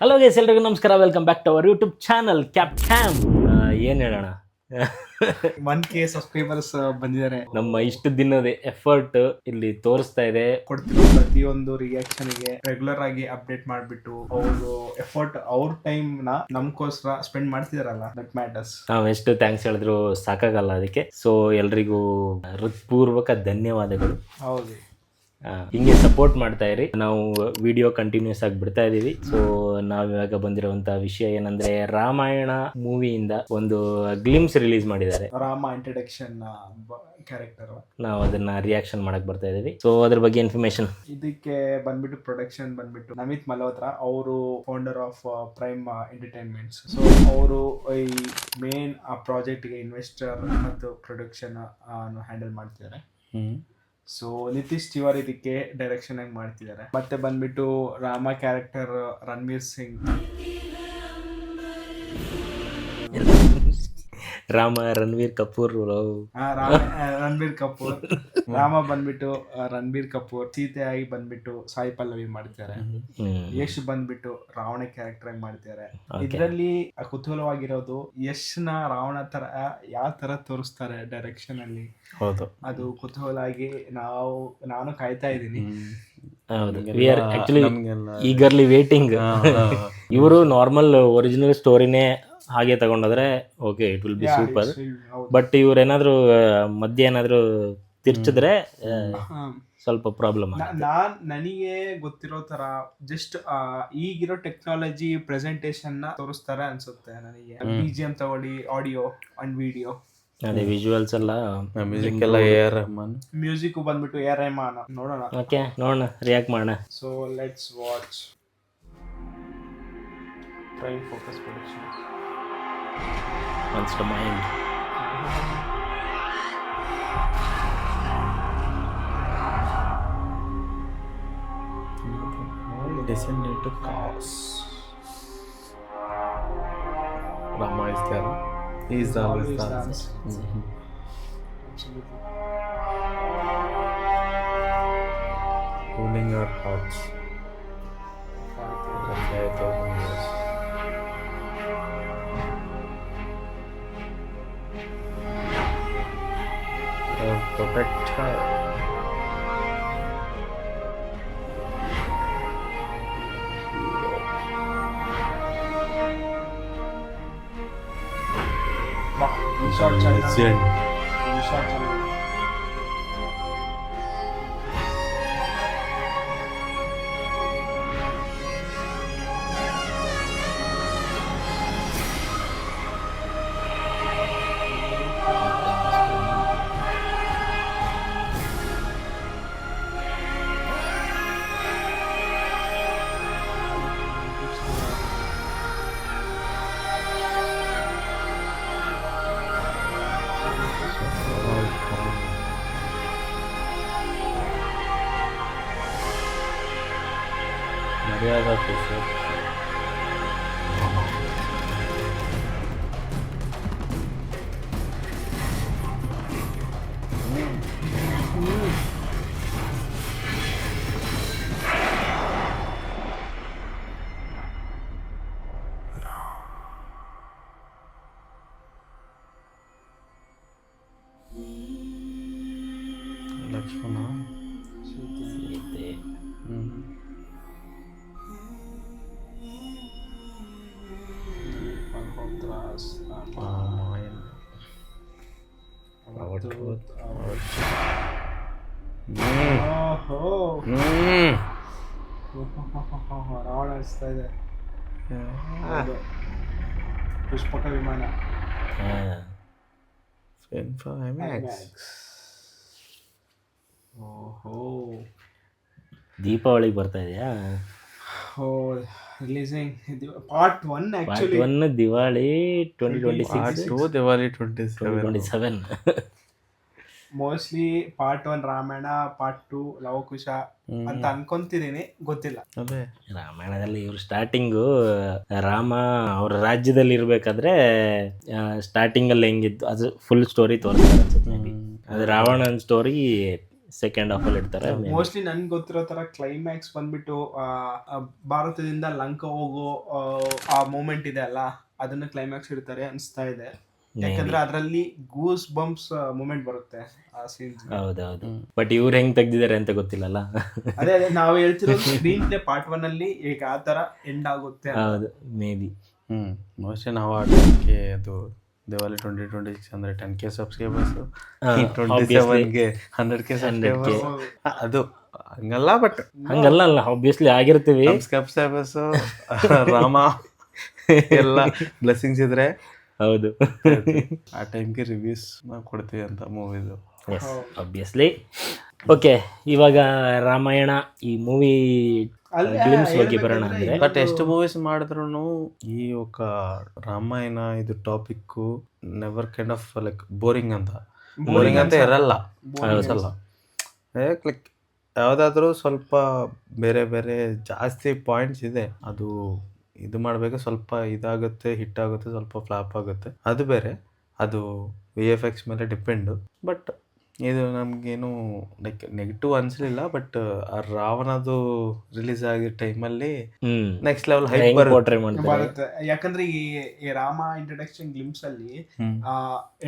Hello guys, ಎಲ್ರಿಗೂ ನಮಸ್ಕಾರ. Welcome back to our YouTube channel Cap Cam. ಏನು ಹೇಳೋಣ, 1K ಸಬ್ಸ್ಕ್ರೈಬರ್ಸ್ ಬಂದಿದ್ದಾರೆ. ನಮ್ಮ ಇಷ್ಟು ದಿನದ ಎಫರ್ಟ್ ಇಲ್ಲಿ ತೋರಿಸ್ತಾ ಇದೆ. ಕೊಡ್ತಿರೋ ಪ್ರತಿಯೊಂದು ರಿಯಾಕ್ಷನ್ಗೆ ರೆಗ್ಯುಲರ್ ಆಗಿ ಅಪ್ಡೇಟ್ ಮಾಡಿಬಿಟ್ಟು ಅವರು ಎಫರ್ಟ್ ಅವ್ರ ಟೈಮ್ ನ ನಮ್ಗೋಸ್ಕರ ಸ್ಪೆಂಡ್ ಮಾಡ್ತಿದಾರಲ್ಲ, ದಟ್ ಮ್ಯಾಟರ್ಸ್. ನಾವು ಎಷ್ಟು ಥ್ಯಾಂಕ್ಸ್ ಹೇಳಿದ್ರು ಸಾಕಾಗಲ್ಲ ಅದಕ್ಕೆ. ಸೊ ಎಲ್ರಿಗೂ ಹೃತ್ಪೂರ್ವಕ ಧನ್ಯವಾದಗಳು. ಹೌದು, ಹಿಂಗೆ ಸಪೋರ್ಟ್ ಮಾಡ್ತಾ ಇರಿ. ನಾವು ವಿಡಿಯೋ ಕಂಟಿನ್ಯೂಸ್ ಆಗಿ ಬಿಡ್ತಾ ಇದೀವಿ. ಸೊ ನಾವ್ ಇವಾಗ ಬಂದಿರುವಂತ ವಿಷಯ ಏನಂದ್ರೆ, ರಾಮಾಯಣ ಮೂವಿಯಿಂದ ಒಂದು ಗ್ಲಿಮ್ಸ್ ರಿಲೀಸ್ ಮಾಡಿದ್ದಾರೆ. ರಾಮ ಇಂಟ್ರಡಕ್ಷನ್ ಕ್ಯಾರೆಕ್ಟರ್, ನಾವು ಅದನ್ನ ರಿಯಾಕ್ಷನ್ ಮಾಡಕ್ ಬರ್ತಾ ಇದೀವಿ. ಸೊ ಅದ್ರ ಬಗ್ಗೆ ಇನ್ಫಾರ್ಮೇಶನ್ ಇದಕ್ಕೆ ಬಂದ್ಬಿಟ್ಟು ಪ್ರೊಡಕ್ಷನ್ ಬಂದ್ಬಿಟ್ಟು ನಮಿತ್ ಮಲ್ಹೋತ್ರಾ, ಅವರು founder of prime entertainments. So ಅವರು ಈ ಮೇನ್ ಆ ಪ್ರಾಜೆಕ್ಟ್ಗೆ ಇನ್ವೆಸ್ಟರ್ ಮತ್ತು ಪ್ರೊಡಕ್ಷನ್ ಹ್ಯಾಂಡಲ್ ಮಾಡ್ತಿದ್ದಾರೆ. ಸೊ ನಿತೀಶ್ ತಿವಾರಿ ಇದಕ್ಕೆ ಡೈರೆಕ್ಷನ್ ಆಗಿ ಮಾಡ್ತಿದ್ದಾರೆ. ಮತ್ತೆ ಬಂದ್ಬಿಟ್ಟು ರಾಮ ಕ್ಯಾರೆಕ್ಟರ್ ರಣವೀರ್ ಸಿಂಗ್, ರಾಮ ರಣವೀರ್ ಕಪೂರ್. ರಣಬೀರ್ ಕಪೂರ್. ರಾಮ ಬಂದ್ಬಿಟ್ಟು ರಣಬೀರ್ ಕಪೂರ್, ಸೀತೆ ಆಗಿ ಬಂದ್ಬಿಟ್ಟು ಸಾಯಿ ಪಲ್ಲವಿ ಮಾಡ್ತಿದ್ದಾರೆ. ಯಶ್ ಬಂದ್ಬಿಟ್ಟು ರಾವಣ ಕ್ಯಾರೆಕ್ಟರ್ ಆಗಿ ಮಾಡ್ತಿದ್ದಾರೆ. ಇದರಲ್ಲಿ ಕುತೂಹಲವಾಗಿರೋದು ಯಶ್ನ ರಾವಣ ತರ ಯಾವ ತರ ತೋರಿಸ್ತಾರೆ ಡೈರೆಕ್ಷನ್ ಅಲ್ಲಿ. ಹೌದು, ಅದು ಕುತೂಹಲ ಆಗಿ ನಾನು ಕಾಯ್ತಾ ಇದ್ದೀನಿ. We are actually eagerly waiting. ಇವರು ನಾರ್ಮಲ್ ಒರಿಜಿನಲ್ ಸ್ಟೋರಿನೇ ಹಾಗೆ ತಗೊಂಡೋದ್ರೆ okay, it will be super. But ಇವ್ರೇನಾದ್ರು ಮಧ್ಯೆ ಏನಾದ್ರು ತಿರ್ಚಿದ್ರೆ ಸ್ವಲ್ಪ ಪ್ರಾಬ್ಲಮ್. ನನಗೆ ಗೊತ್ತಿರೋ ತರ ಜಸ್ಟ್ ಈಗಿರೋ ಟೆಕ್ನಾಲಜಿ ಪ್ರೆಸೆಂಟೇಶನ್ ನ ತೋರಿಸ್ತಾರೆ ಅನ್ಸುತ್ತೆ ನನಗೆ. BGM ತಗೊಳ್ಳಿ, ಆಡಿಯೋ ಅಂಡ್ ವಿಡಿಯೋ, ಅದೇ ವಿಜುವಲ್ಸ್ ಎಲ್ಲ, ಮ್ಯೂಸಿಕ್ ಎಲ್ಲ AR ರೆಹಮಾನ್, ಮ್ಯೂಸಿಕ್ ಬಂದ್ಬಿಟ್ಟು AR ರೆಹಮಾನ್. ನೋಡೋಣ, ಓಕೆ ನೋಡೋಣ, ರಿಯಾಕ್ಟ್ ಮಾಡೋಣ. So let's watch. Prime focus production. Wants to mind. descend into chaos. Rama is there. He is always dance. Absolutely. Cooling your hearts. Protect her. Short Legend. ಮರ್ಯಾದಾ ಪುರುಷೋತ್ತಮ. ಲಕ್ಷ್ಮಣ, ಸೀತೆ. ರಾವಣ ಅನಿಸ್ತಾ ಇದೆ. ಪುಷ್ಪಕ ವಿಮಾನ. ಓಹೋ, ದೀಪಾವಳಿಗೆ ಬರ್ತಾ ಇದೆಯಾ? Releasing part 1 actually. 1 ದಿವಾಳಿ 2026, Diwali 2027. Mostly part 1 Ramayana, part 2 Lava Kusha ಅಂತ ಅನ್ಕೊಂತಿದೀನಿ, ಗೊತ್ತಿಲ್ಲ. ಅದೇ ರಾಮಾಯಣದಲ್ಲಿ ಇವ್ರು ಸ್ಟಾರ್ಟಿಂಗು ರಾಮ ಅವ್ರ ರಾಜ್ಯದಲ್ಲಿ ಇರ್ಬೇಕಾದ್ರೆ ಸ್ಟಾರ್ಟಿಂಗ್ ಅಲ್ಲಿ ಹೆಂಗಿದ್ದು ಅದು ಫುಲ್ ಸ್ಟೋರಿ ತೋರಿಸ್ತಾರೆ ಅನ್ಸುತ್ತೆ. ಅದು ರಾವಣನ ಸ್ಟೋರಿ ಸೆಕೆಂಡ್ ಹಾಫ್ ಅಲ್ಲಿ ಇಡ್ತಾರೆ. ಮೋಸ್ಟ್ಲಿ ನನ್ಗೆ ಗೊತ್ತಿರೋ ತರ ಕ್ಲೈಮ್ಯಾಕ್ಸ್ ಬಂದ್ಬಿಟ್ಟು ಭಾರತದಿಂದ ಲಂಕಾ ಹೋಗೋ ಆ ಮೂಮೆಂಟ್ ಇದೆ ಅಲ್ಲ, ಅದನ್ನ ಕ್ಲೈಮ್ಯಾಕ್ಸ್ ಇಡ್ತಾರೆ ಅನ್ಸ್ತಾ ಇದೆ. ಯಾಕಂದ್ರೆ ಅದ್ರಲ್ಲಿ ಗೂಸ್ ಬಂಪ್ಸ್ ಮೂಮೆಂಟ್ ಬರುತ್ತೆ ಆ ಸೀನ್. ಹೌದೌದು, ಬಟ್ ಇವ್ರು ಹೆಂಗ್ ತೆಗ್ದಿದ್ದಾರೆ ಅಂತ ಗೊತ್ತಿಲ್ಲಲ್ಲ. ಅದೇ ನಾವು ಹೇಳ್ತಿರೋದು ಸ್ಕ್ರೀನ್ ಪ್ಲೇ ಪಾರ್ಟ್ 1 ಅಲ್ಲಿ ಈಗ ಆ ತರ ಎಂಡ್ ಆಗುತ್ತೆ. ಹೌದು, ಮೇ ಬಿ. ಮೋಸ್ಟ್ಲಿ ನಾವು ಆ ಟೈಮ್ಗೆ ಅದು ದಿವಾಲಿ 2026 ಅಂದ್ರೆ 10K ಸಬ್ಸ್ಕ್ರೈಬರ್ಸ್, 27ಗೆ 100K ಸಬ್ಸ್ಕ್ರೈಬರ್ಸ್. ಅದು ಹಂಗಲ್ಲ, ಬಟ್ ಹಂಗಲ್ಲ ಅಲ್ಲ, ಆಬ್ವಿಯಸ್ಲಿ ಆಗಿರ್ತೀವಿ ಸಬ್ಸ್ಕ್ರೈಬರ್ಸ್ ರಾಮ ಎಲ್ಲ ಬ್ಲೆಸ್ಸಿಂಗ್ಸ್ ಇದ್ರೆ ಹೌದು ಆ ಟೈಮ್ಗೆ ರಿವ್ಯೂಸ್ ಕೊಡ್ತೀವಿ ಅಂತ ಮೂವಿದು. ಆಬ್ವಿಯಸ್ಲಿ. ಓಕೆ, ಇವಾಗ ರಾಮಾಯಣ ಈ ಮೂವಿ ಗ್ಲಿಮ್ಸ್ ಬಗ್ಗೆ ಬರೋಣ ಅಂದ್ರೆ, ಬಟ್ ಎಷ್ಟು ಮೂವೀಸ್ ಮಾಡಿದ್ರು ಈ ఒక ರಾಮಾಯಣ ಇದು topic never kind of like boring ಅಂತ ಇರಲ್ಲ. ಅನ್ಸಲ್ಲ. ಲೈಕ್ ಯಾವುದಾದ್ರೂ ಸ್ವಲ್ಪ ಬೇರೆ ಬೇರೆ ಜಾಸ್ತಿ ಪಾಯಿಂಟ್ಸ್ ಇದೆ, ಅದು ಇದು ಮಾಡಬೇಕು, ಸ್ವಲ್ಪ ಇದಾಗುತ್ತೆ, ಹಿಟ್ ಆಗುತ್ತೆ, ಸ್ವಲ್ಪ ಫ್ಲಾಪ್ ಆಗುತ್ತೆ, ಅದು ಬೇರೆ, ಅದು VFX ಮೇಲೆ ಡಿಪೆಂಡು. ಬಟ್ ಇದು ನಮಗೇನು ಲೈಕ್ ನೆಗೆಟಿವ್ ಅನ್ಸಲಿಲ್ಲ. ಬಟ್ ಆ ರಾವಣದು ರಿಲೀಸ್ ಆಗಿರೋ ಟೈಮಲ್ಲಿ ನೆಕ್ಸ್ಟ್ ಲೆವೆಲ್ ಹೈಪ್ ಬರುತ್ತೆ. ಯಾಕಂದ್ರೆ ಈ ರಾಮ ಇಂಟ್ರಡಕ್ಷನ್ ಗ್ಲಿಮ್ಸ್ ಅಲ್ಲಿ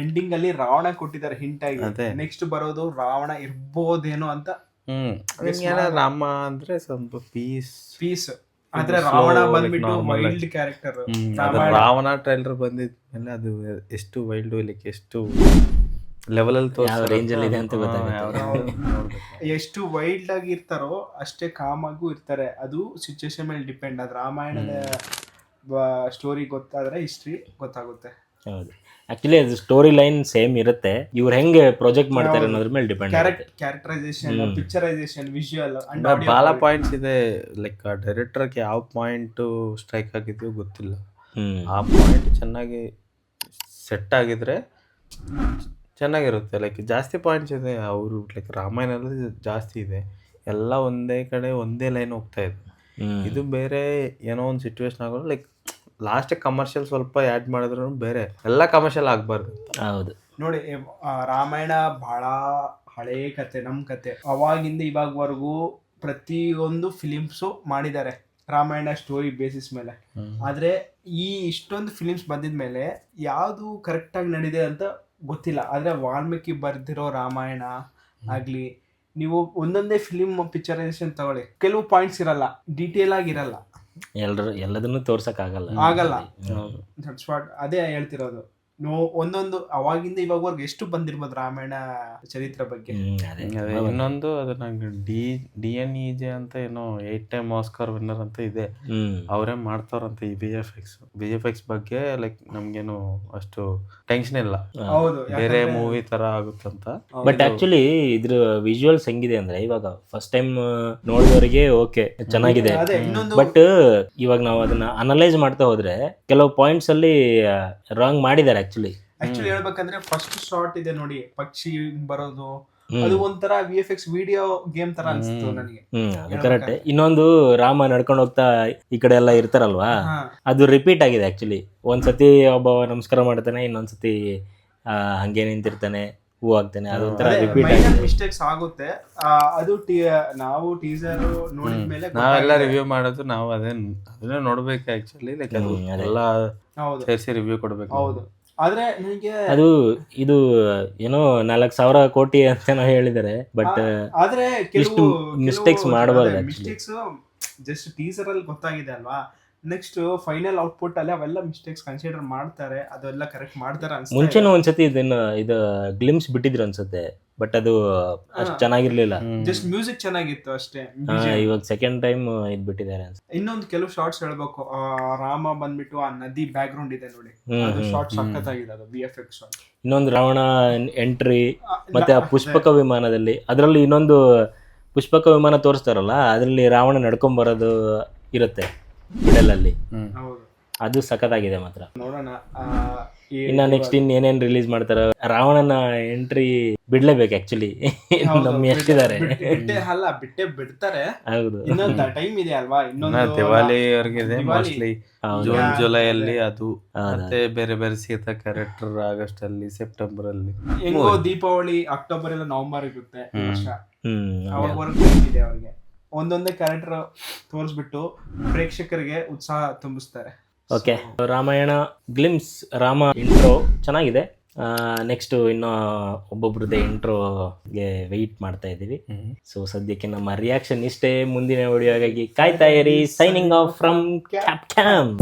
ಎಂಡಿಂಗ್ ಅಲ್ಲಿ ರಾವಣ ಕೊಟ್ಟಿದ್ದಾರೆ ಹಿಂಟ್ ಆಗಿ. ನೆಕ್ಸ್ಟ್ ಬರೋದು ರಾವಣ ಇರ್ಬೋದೇನೋ ಅಂತ. ರಾಮ ಅಂದ್ರೆ ಸ್ವಲ್ಪ ಪೀಸ್, ಆದ್ರೆ ರಾವಣ ಬಂದ್ಬಿಟ್ಟು ವೈಲ್ಡ್ ಕ್ಯಾರೆಕ್ಟರ್. ರಾವಣ ಟ್ರೈಲರ್ ಬಂದಿದ್ಮೇಲೆ ಅದು ಎಷ್ಟು ವೈಲ್ಡ್, ಲೈಕ್ ಎಷ್ಟು ಲೆವೆಲ್ ಅಲ್ಲಿ ರೇಂಜ್ ಅಲ್ಲಿ ಇದೆ ಅಂತ ಗೊತ್ತಾಗುತ್ತೆ. ಎಷ್ಟು ವೈಲ್ಡ್ ಆಗಿ ಇರ್ತಾರೋ ಅಷ್ಟೇ ಕಾಮ್ ಆಗೂ ಇರ್ತಾರೆ. ಅದು ಸಿಚುವೇಶನ್ ಮೇಲೆ ಡಿಪೆಂಡ್. ಅದು ರಾಮಾಯಣದ ಸ್ಟೋರಿ ಗೊತ್ತಾದ್ರೆ ಹಿಸ್ಟ್ರಿ ಗೊತ್ತಾಗುತ್ತೆ. ಹೌದು, ಆಕ್ಚುಲಿ ಅದು ಸ್ಟೋರಿ ಲೈನ್ ಸೇಮ್ ಇರುತ್ತೆ. ಇವ್ರು ಹೆಂಗೆ ಪ್ರಾಜೆಕ್ಟ್ ಮಾಡ್ತಾರೆ ಅನ್ನೋದ್ರ ಮೇಲೆ ಡಿಪೆಂಡ್. ಕ್ಯಾರೆಕ್ಟರೈಸೇಷನ್, ಪಿಕ್ಚರೈಸೇಷನ್, ವಿಜುವಲ್ ಬಹಳ ಪಾಯಿಂಟ್ಸ್ ಇದೆ. ಲೈಕ್ ಡೈರೆಕ್ಟರ್ಗೆ ಯಾವ ಪಾಯಿಂಟ್ ಸ್ಟ್ರೈಕ್ ಆಗಿದೆಯೋ ಗೊತ್ತಿಲ್ಲ. ಆ ಪಾಯಿಂಟ್ ಚೆನ್ನಾಗಿ ಸೆಟ್ ಆಗಿದ್ರೆ ಚೆನ್ನಾಗಿರುತ್ತೆ. ಲೈಕ್ ಜಾಸ್ತಿ ಪಾಯಿಂಟ್ಸ್ ಇದೆ ಅವರು, ಲೈಕ್ ರಾಮಾಯಣದಲ್ಲಿ ಜಾಸ್ತಿ ಇದೆ, ಎಲ್ಲ ಒಂದೇ ಕಡೆ ಒಂದೇ ಲೈನ್ ಹೋಗ್ತಾ ಇದೆ. ಇದು ಬೇರೆ ಏನೋ ಒಂದು ಸಿಚುವೇಶನ್ ಆಗೋದು, ಲೈಕ್ ಲಾಸ್ಟ್ ಕಮರ್ಷಿಯಲ್ ಸ್ವಲ್ಪ ಆ್ಯಡ್ ಮಾಡಿದ್ರು ಬೇರೆ, ಎಲ್ಲ ಕಮರ್ಷಿಯಲ್ ಆಗಬಾರ್ದು. ಹೌದು ನೋಡಿ, ರಾಮಾಯಣ ಬಹಳ ಹಳೇ ಕತೆ, ನಮ್ಮ ಕತೆ. ಅವಾಗಿಂದ ಇವಾಗವರೆಗೂ ಪ್ರತಿಯೊಂದು ಫಿಲಿಮ್ಸು ಮಾಡಿದ್ದಾರೆ ರಾಮಾಯಣ ಸ್ಟೋರಿ ಬೇಸಿಸ್ ಮೇಲೆ. ಆದರೆ ಈ ಇಷ್ಟೊಂದು ಫಿಲಿಮ್ಸ್ ಬಂದಿದ್ಮೇಲೆ ಯಾವುದು ಕರೆಕ್ಟಾಗಿ ನಡೆದಿದೆ ಅಂತ ಗೊತ್ತಿಲ್ಲ. ಆದರೆ ವಾಲ್ಮೀಕಿ ಬರ್ದಿರೋ ರಾಮಾಯಣ ಆಗಲಿ, ನೀವು ಒಂದೊಂದೇ ಫಿಲಿಮ್ ಪಿಕ್ಚರೈಸೇಷನ್ ತಗೊಳ್ಳಿ, ಕೆಲವು ಪಾಯಿಂಟ್ಸ್ ಇರಲ್ಲ, ಡೀಟೇಲ್ ಆಗಿರಲ್ಲ, ಎಲ್ಲದನ್ನು ತೋರ್ಸಕ್ ಆಗಲ್ಲ. ಅದೇ ಹೇಳ್ತಿರೋದು. ಒಂದೊಂದು ಅವಾಗಿಂದ ಇವಾಗವರೆಗೂ ಎಷ್ಟು ಬಂದಿರ್ಬೋದು ರಾಮಾಯಣ ಚರಿತ್ರೆ ಬಗ್ಗೆ. ಇನ್ನೊಂದು ಅದು ನಂಗೆ DNEJ ಅಂತ ಏನೋ 8 ಟೈಮ್ ಆಸ್ಕರ್ ವಿನ್ನರ್ ಅಂತ ಇದೆ, ಅವರೇ ಮಾಡ್ತಾರಂತೆ ಈ VFX ಬಗ್ಗೆ. ಲೈಕ್ ನಮ್ಗೇನು ಅಷ್ಟು ಟೆನ್ಷನ್ ಇಲ್ಲ, ಬೇರೆ ಮೂವಿ ತರ ಆಗುತ್ತಂತ. ಬಟ್ ಆಕ್ಚುಲಿ ಇದ್ರ ವಿಜುವಲ್ಸ್ ಹೆಂಗಿದೆ ಅಂದ್ರೆ, ಇವಾಗ ಫಸ್ಟ್ ಟೈಮ್ ನೋಡಿದವರಿಗೆ ಓಕೆ ಚೆನ್ನಾಗಿದೆ. ಬಟ್ ಇವಾಗ ನಾವು ಅದನ್ನ ಅನಲೈಸ್ ಮಾಡ್ತಾ ಹೋದ್ರೆ ಕೆಲವು ಪಾಯಿಂಟ್ಸ್ ಅಲ್ಲಿ ರಾಂಗ್ ಮಾಡಿದ್ದಾರೆ. ಆಕ್ಚುಲಿ ಹೇಳ್ಬೇಕಂದ್ರೆ ಫಸ್ಟ್ ಶಾಟ್ ಇದೆ ನೋಡಿ, ಪಕ್ಷಿ ಬರೋದು, ಅದು ಒಂಥರ VFX ವಿಡಿಯೋ ಗೇಮ್ ತರ ಅನ್ಸ್ತು ನನಗೆ. ಕರೆಕ್ಟ್. ಇನ್ನೊಂದು ರಾಮ ನಡ್ಕೊಂಡು ಹೋಗ್ತಾ ಈ ಕಡೆ ಎಲ್ಲ ಇರ್ತಾರಲ್ವಾ, ಅದು ರಿಪೀಟ್ ಆಗಿದೆ. ಆಕ್ಚುಲಿ ಒಂದ್ಸತಿ ಒಬ್ಬ ನಮಸ್ಕಾರ ಮಾಡ್ತಾನೆ, ಇನ್ನೊಂದ್ಸತಿ ಹಂಗೆ ನಿಂತಿರ್ತಾನೆ, ಹೂ ಆಗ್ತಾನೆ, ಅದೊಂಥರ ರಿಪೀಟ್ ಆಗಿದೆ. ಮಿಸ್ಟೇಕ್ಸ್ ಆಗುತ್ತೆ. ಅದು ನಾವು ಟೀಸರ್ ನೋಡಿದ್ಮೇಲೆ ನಾವೆಲ್ಲ ರಿವ್ಯೂ ಮಾಡೋದು, ನಾವು ಅದನ್ನೇ ನೋಡ್ಬೇಕು ಆಕ್ಚುಲಿ. ಲೈಕ್ ಎಲ್ಲ ಸೇರಿಸಿ ರಿವ್ಯೂ ಕೊಡ್ಬೇಕು. ಹೌದು, ಆದ್ರೆ ನನಗೆ ಅದು ಇದು ಏನೋ 4,000 ಕೋಟಿ ಅಂತ ಹೇಳಿದ್ದಾರೆ. ಬಟ್ ಆದ್ರೆ ಇಷ್ಟು ಮಿಸ್ಟೇಕ್ಸ್ ಮಾಡಬಾರ್ದು. ಮಿಸ್ಟೇಕ್ಸ್ ಜಸ್ಟ್ ಟೀಸರ್ ಅಲ್ಲಿ ಗೊತ್ತಾಗಿದೆ ಅಲ್ವಾ, ನೆಕ್ಸ್ಟ್ ಫೈನಲ್ ಔಟ್ಪುಟ್ ಅಲ್ಲಿ ಅವೆಲ್ಲ ಮಿಸ್ಟೇಕ್ಸ್ ಕನ್ಸಿಡರ್ ಮಾಡ್ತಾರೆ, ಅದೆಲ್ಲ ಕರೆಕ್ಟ್ ಮಾಡ್ತಾರೆ ಅನ್ಸುತ್ತೆ. ಮುಂಚೆನೂ ಒಂದ್ಸತಿ ಇದು ಗ್ಲಿಮ್ಸ್ ಬಿಟ್ಟಿದ್ರು ಅನ್ಸುತ್ತೆ, ಬಟ್ ಅದು ಅಷ್ಟು ಚೆನ್ನಾಗಿರ್ಲಿಲ್ಲ. ಜಸ್ಟ್ ಮ್ಯೂಸಿಕ್ ಚೆನ್ನಾಗಿತ್ತು ಅಷ್ಟೇ. ಇವಾಗ ಸೆಕೆಂಡ್ ಟೈಮ್ ಇದು ಬಿಟ್ಟಿದ್ದಾರೆ ಅನ್ಸುತ್ತೆ. ಇನ್ನೊಂದು ಕೆಲವು ಶಾರ್ಟ್ಸ್ ಹೇಳ್ಬೇಕು. ರಾಮ ಬಂದ್ಬಿಟ್ಟು ಆ ನದಿ ಬ್ಯಾಕ್ ಗ್ರೌಂಡ್ ಇದೆ ನೋಡಿ, ಅದು ಶಾರ್ಟ್ ಸಖತ್ತಾಗಿದೆ, ಅದು VFX ಶಾರ್ಟ್. ಇನ್ನೊಂದು ರಾವಣ ಎಂಟ್ರಿ, ಮತ್ತೆ ಆ ಪುಷ್ಪಕ ವಿಮಾನದಲ್ಲಿ, ಅದರಲ್ಲಿ ಇನ್ನೊಂದು ಪುಷ್ಪಕ ವಿಮಾನ ತೋರಿಸ್ತಾರಲ್ಲ, ಅದರಲ್ಲಿ ರಾವಣ ನಡ್ಕೊಂಡ್ ಬರೋದು ಇರುತ್ತೆ ಮಿಡಲ್ ಅಲ್ಲಿ. ಅದು ಸಖತ್ತಾಗಿದೆ ಮಾತ್ರ. ನೋಡೋಣ. ಇನ್ನ ನೆಕ್ಸ್ಟ್ ಏನೇನ್ ರಿಲೀಸ್ ಮಾಡ್ತಾರ. ರಾವಣನ ಎಂಟ್ರಿ ಬಿಡ್ಲೇಬೇಕು ಆಕ್ಚುಲಿ. ನಮ್ ಎಷ್ಟಿದ್ದಾರೆ ಬಿಟ್ಟೆ ಬಿಡ್ತಾರೆ. ಹೌದು, ಇನ್ನೊಂದು ಟೈಮ್ ಇದೆ ಅಲ್ವಾ, ಇನ್ನೊಂದು ದಿವಾಲಿ ಅವ್ರಿಗಿದೆ ದಿವಾಲಿ. ಮೋಸ್ಟ್ಲಿ ಜೂನ್ ಜುಲೈ ಅಲ್ಲಿ ಅದು, ಮತ್ತೆ ಬೇರೆ ಬೇರೆ ಸೀತಾ ಕ್ಯಾರೆಕ್ಟರ್ ಆಗಸ್ಟ್ ಅಲ್ಲಿ, ಸೆಪ್ಟೆಂಬರ್ ಅಲ್ಲಿ. ಹೆಂಗೋ ದೀಪಾವಳಿ ಅಕ್ಟೋಬರ್ ಇಲ್ಲ ನವೆಂಬರ್ ಇರುತ್ತೆ ಈ ವರ್ಷ. ಹ್ಮ್ ಅವಾಗವರೆಗೂ ಇದೆ ಅವ್ರಿಗೆ. ಒಂದೊಂದೇ ಕ್ಯಾರೆಕ್ಟರ್ ತೋರಿಸ್ಬಿಟ್ಟು ಪ್ರೇಕ್ಷಕರಿಗೆ ಉತ್ಸಾಹ ತುಂಬಿಸ್ತಾರೆ. Okay, Ramayana glimpse Rama intro ಚೆನ್ನಾಗಿದೆ. ನೆಕ್ಸ್ಟ್ ಇನ್ನು ಒಬ್ಬೊಬ್ರದ್ದೇ ಇಂಟ್ರೋಗೆ ವೆಯ್ಟ್ ಮಾಡ್ತಾ ಇದ್ದೀವಿ. ಸೊ ಸದ್ಯಕ್ಕೆ ನಮ್ಮ ರಿಯಾಕ್ಷನ್ ಇಷ್ಟೇ. ಮುಂದಿನ ವಿಡಿಯೋಗಾಗಿ ಕಾಯ್ತಾ ಇರಿ. Signing off from ಕ್ಯಾಪ್ಕಾಮ್.